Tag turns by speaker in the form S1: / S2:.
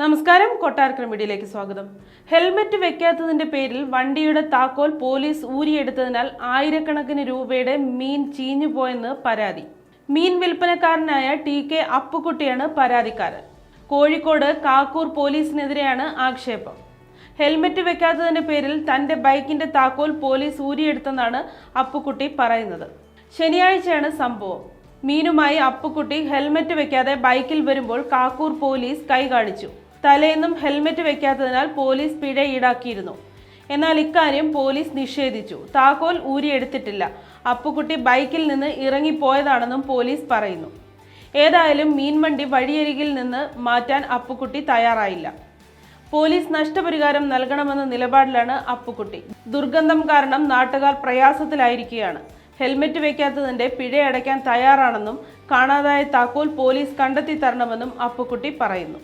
S1: നമസ്കാരം, കൊട്ടാരക്കര മീഡിയയിലേക്ക് സ്വാഗതം. ഹെൽമറ്റ് വെക്കാത്തതിന്റെ പേരിൽ വണ്ടിയുടെ താക്കോൽ പോലീസ് ഊരിയെടുത്തതിനാൽ ആയിരക്കണക്കിന് രൂപയുടെ മീൻ ചീഞ്ഞുപോയെന്ന് പരാതി. മീൻ വിൽപ്പനക്കാരനായ TK അപ്പുക്കുട്ടിയാണ് പരാതിക്കാരൻ. കോഴിക്കോട് കാക്കൂർ പോലീസിനെതിരെയാണ് ആക്ഷേപം. ഹെൽമറ്റ് വെക്കാത്തതിന്റെ പേരിൽ തന്റെ ബൈക്കിന്റെ താക്കോൽ പോലീസ് ഊരിയെടുത്തെന്നാണ് അപ്പുക്കുട്ടി പറയുന്നത്. ശനിയാഴ്ചയാണ് സംഭവം. മീനുമായി അപ്പുക്കുട്ടി ഹെൽമറ്റ് വെക്കാതെ ബൈക്കിൽ വരുമ്പോൾ കാക്കൂർ പോലീസ് കൈ കാണിച്ചു. തലേന്നും ഹെൽമറ്റ് വെക്കാത്തതിനാൽ പോലീസ് പിഴ ഈടാക്കിയിരുന്നു. എന്നാൽ ഇക്കാര്യം പോലീസ് നിഷേധിച്ചു. താക്കോൽ ഊരിയെടുത്തിട്ടില്ല, അപ്പുക്കുട്ടി ബൈക്കിൽ നിന്ന് ഇറങ്ങിപ്പോയതാണെന്നും പോലീസ് പറയുന്നു. ഏതായാലും മീൻവണ്ടി വഴിയരികിൽ നിന്ന് മാറ്റാൻ അപ്പുക്കുട്ടി തയ്യാറായില്ല. പോലീസ് നഷ്ടപരിഹാരം നൽകണമെന്ന നിലപാടിലാണ് അപ്പുക്കുട്ടി. ദുർഗന്ധം കാരണം നാട്ടുകാർ പ്രയാസത്തിലായിരിക്കുകയാണ്. ഹെൽമറ്റ് വെക്കാത്തതിന്റെ പിഴയടയ്ക്കാൻ തയ്യാറാണെന്നും കാണാതായ താക്കോൽ പോലീസ് കണ്ടെത്തി തരണമെന്നും അപ്പുക്കുട്ടി പറയുന്നു.